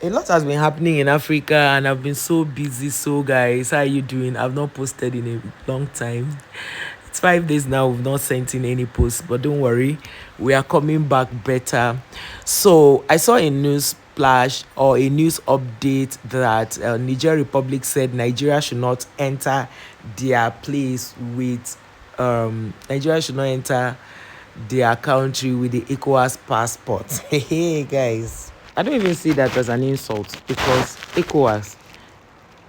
A lot has been happening in Africa, and I've been so busy. So, guys, how are you doing? I've not posted in a long time. It's 5 days now. We've not sent in any post, but don't worry, we are coming back better. So, I saw a news flash or a news update that Niger Republic said Nigeria should not enter their place with Nigeria should not enter their country with the ECOWAS passport. Hey, guys. I don't even see that as an insult because ECOWAS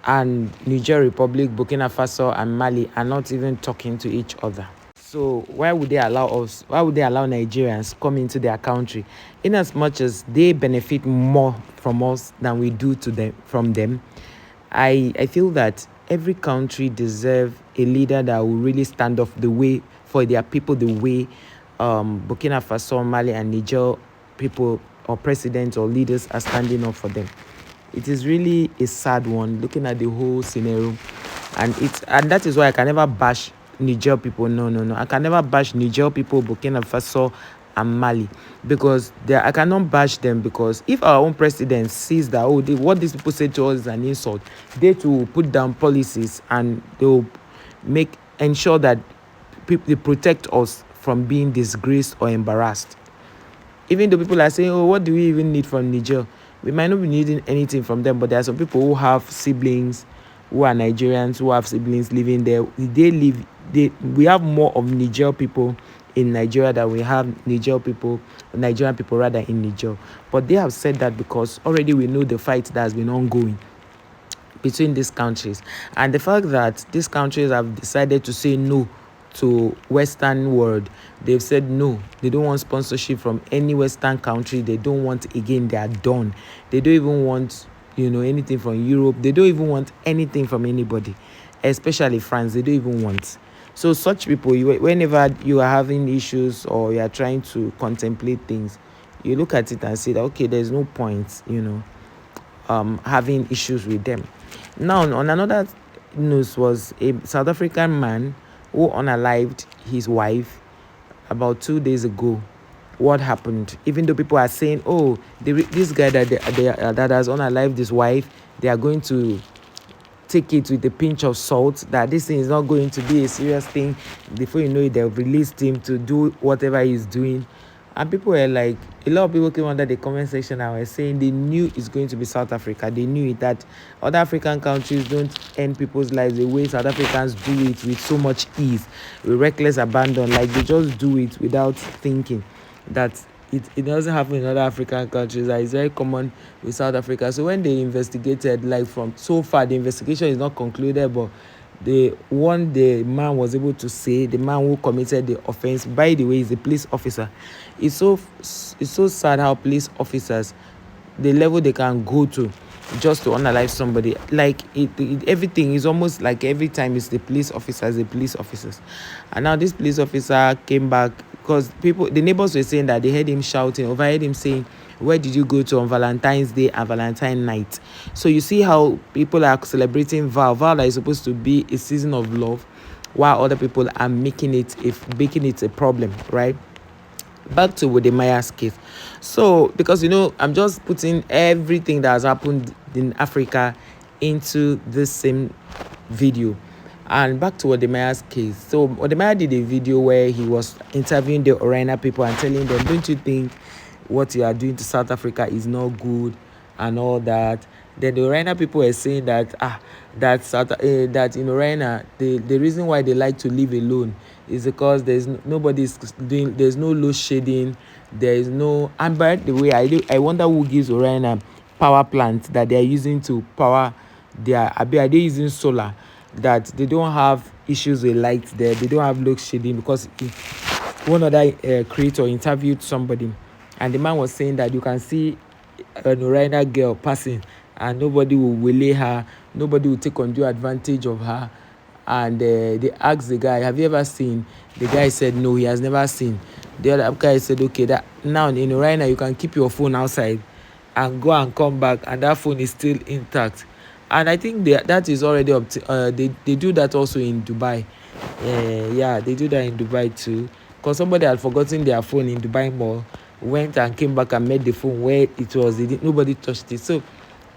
and Niger Republic, Burkina Faso, and Mali are not even talking to each other. So why would they allow us? Why would they allow Nigerians come into their country, in as much as they benefit more from us than we do to them from them? I feel that every country deserves a leader that will really stand up the way for their people, the way Burkina Faso, Mali, and Niger people or presidents or leaders are standing up for them. It is really a sad one looking at the whole scenario, and that is why I can never bash Niger people. No. I can never bash Niger people, Burkina Faso, and Mali, because I cannot bash them, because if our own president sees that what these people say to us is an insult, they too put down policies and they will ensure that they protect us from being disgraced or embarrassed. Even though people are saying, oh, what do we even need from Niger? We might not be needing anything from them, but there are some people who have siblings, who are Nigerians, who have siblings living there. We have more of Niger people in Nigeria than we have Nigerian people rather in Niger. But they have said that because already we know the fight that has been ongoing between these countries, and the fact that these countries have decided to say no to Western world. They've said no, they don't want sponsorship from any Western country. They don't want, again, they are done. They don't even want anything from Europe. They don't even want anything from anybody, especially France. They don't even want. So such people, whenever you are having issues or you are trying to contemplate things, you look at it and say that, okay, there's no point having issues with them. Now, on another news, was a South African man who unalived his wife about 2 days ago. What happened? Even though people are saying, oh, this guy that has unalived his wife, they are going to take it with a pinch of salt, that this thing is not going to be a serious thing. Before you know it, they've released him to do whatever he's doing. And people were like, a lot of people came under the comment section and were saying they knew it's going to be South Africa. They knew it, that other African countries don't end people's lives the way South Africans do it, with so much ease, with reckless abandon. Like, they just do it without thinking. That it doesn't happen in other African countries. That is very common with South Africa. So when they investigated, like, from so far, the investigation is not concluded, but the man was able to say, the man who committed the offense, by the way, is a police officer. It's so sad how police officers, the level they can go to just to unalive somebody. Like, everything is almost like every time it's the police officers. And now this police officer came back because the neighbors were saying that they heard him shouting, overheard him saying, where did you go to on Valentine's Day and Valentine night? So you see how people are celebrating Val that is supposed to be a season of love, while other people are making it a problem, right? Back to Wode case. So, because I'm just putting everything that has happened in Africa into the same video. And back to Wode case. So Wode did a video where he was interviewing the Orina people and telling them, don't you think what you are doing to South Africa is not good and all that? Then the Orina people were saying that that in Orina, the reason why they like to live alone is because there's no load shedding, there is no. And by the way, I wonder who gives Orina power plant that they are using to power their. Are they using solar? That they don't have issues with lights there, they don't have load shedding, because one other creator interviewed somebody, and the man was saying that you can see an Orina girl passing and nobody will waylay her, nobody will take undue advantage of her. And they asked the guy, have you ever seen? The guy said no, he has never seen. The other guy said, okay, that now in Orina you can keep your phone outside and go and come back and that phone is still intact. And I think that is already they do that also in Dubai. Yeah, they do that in Dubai too, because somebody had forgotten their phone in Dubai Mall, went and came back and met the phone where it was. Nobody touched it. So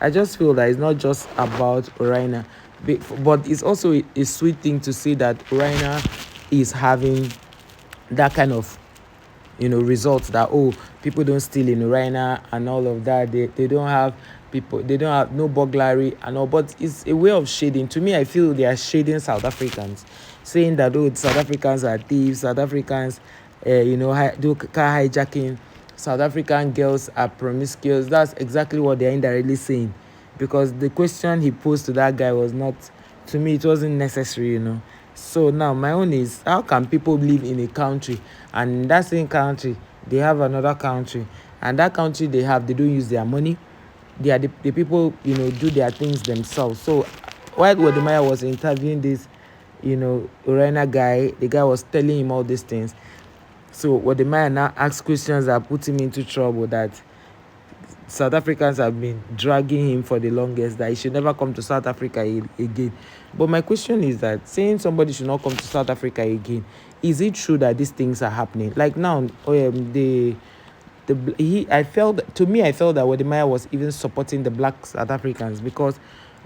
I just feel that it's not just about Oraina, but it's also a sweet thing to see that Oraina is having that kind of results, that people don't steal in Uraina and all of that. They don't have people, they don't have no burglary and all, but it's a way of shading. To me, I feel they are shading South Africans, saying that South Africans are thieves, South Africans do car hijacking, South African girls are promiscuous. That's exactly what they're indirectly saying, because the question he posed to that guy was not, to me it wasn't necessary. So now my own is, how can people live in a country, and in that same country they have another country, and that country they don't use their money? They are the people do their things themselves. So while Wode was interviewing this Urena guy, the guy was telling him all these things. So Wode now asked questions that put him into trouble, that South Africans have been dragging him for the longest, that he should never come to South Africa again. But my question is that, saying somebody should not come to South Africa again, is it true that these things are happening? Like now, I felt that Wode was even supporting the black South Africans, because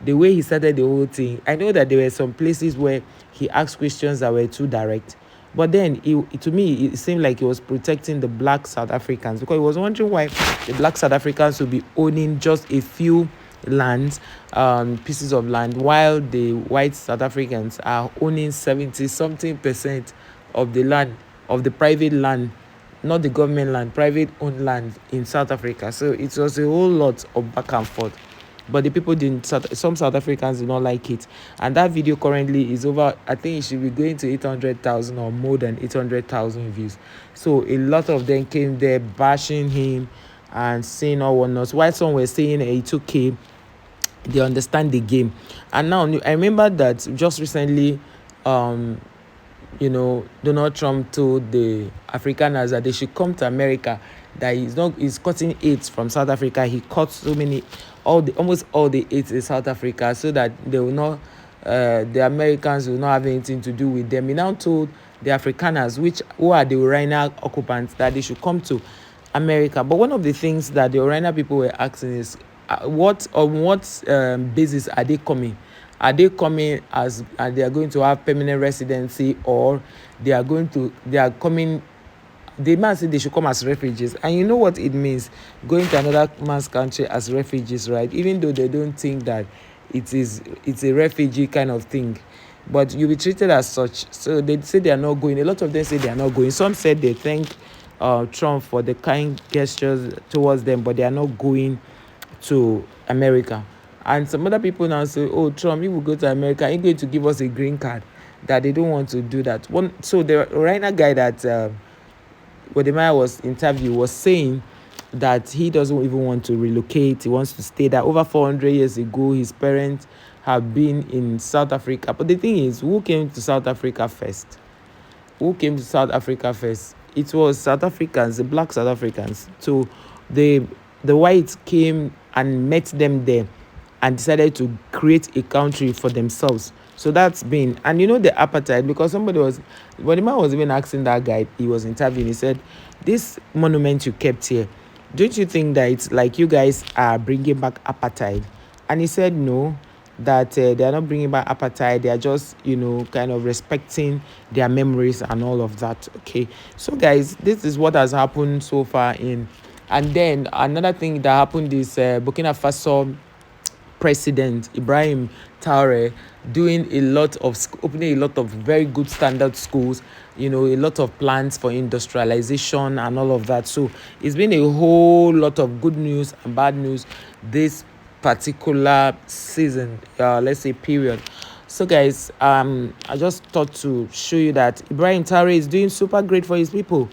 the way he started the whole thing, I know that there were some places where he asked questions that were too direct. But then, to me, it seemed like he was protecting the black South Africans, because he was wondering why the black South Africans would be owning just a few lands, pieces of land, while the white South Africans are owning 70-something% of the land, of the private land, not the government land, private owned land in South Africa. So it was a whole lot of back and forth. But the people some South Africans did not like it. And that video currently is over, I think it should be going to 800,000 or more than 800,000 views. So a lot of them came there bashing him and saying all whatnot. While some were saying it's okay, they understand the game. And now I remember that just recently, Donald Trump told the Afrikaners that they should come to America, that he's cutting AIDS from South Africa. He cut almost all the AIDS in South Africa, so that they will not, the Americans will not have anything to do with them. He now told the Afrikaners, who are the Uraina occupants, that they should come to America. But one of the things that the Uraina people were asking is, on what basis are they coming? Are they coming as, and they are going to have permanent residency, or they are coming? They must say they should come as refugees. And you know what it means, going to another man's country as refugees, right? Even though they don't think that it's a refugee kind of thing, but you'll be treated as such. So they say they are not going. A lot of them say they are not going. Some said they thank Trump for the kind gestures towards them, but they are not going to America. And some other people now say, oh, Trump, you will go to America, you're going to give us a green card. That they don't want to do that. So the Rainer guy that Wode was interviewed was saying that he doesn't even want to relocate. He wants to stay there. Over 400 years ago, his parents have been in South Africa. But the thing is, who came to South Africa first? It was South Africans, the black South Africans. So the whites came and met them there and decided to create a country for themselves. So that's been, and the apartheid, because when the man was even asking that guy he was interviewing, he said, this monument you kept here, don't you think that it's like you guys are bringing back apartheid? And he said no, that they are not bringing back apartheid, they are just, kind of respecting their memories and all of that. Okay, so guys, this is what has happened so far and then another thing that happened is Burkina Faso President Ibrahim Traoré opening a lot of very good standard schools, a lot of plans for industrialization and all of that. So it's been a whole lot of good news and bad news this particular season, let's say period. So guys, I just thought to show you that Ibrahim Traoré is doing super great for his people,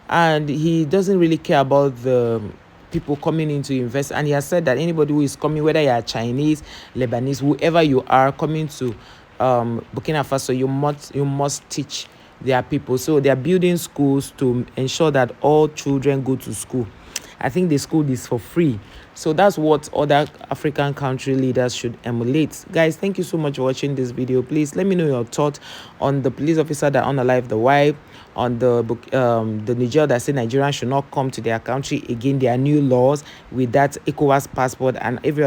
and he doesn't really care about the people coming in to invest. And he has said that anybody who is coming, whether you are Chinese, Lebanese, whoever you are coming to Burkina Faso, you must teach their people. So they are building schools to ensure that all children go to school. I think the school is for free. So that's what other African country leaders should emulate. Guys, thank you so much for watching this video. Please let me know your thoughts on the police officer that unalived the wife, on the Niger that say Nigerians should not come to their country again. There are new laws with that ECOWAS passport and every other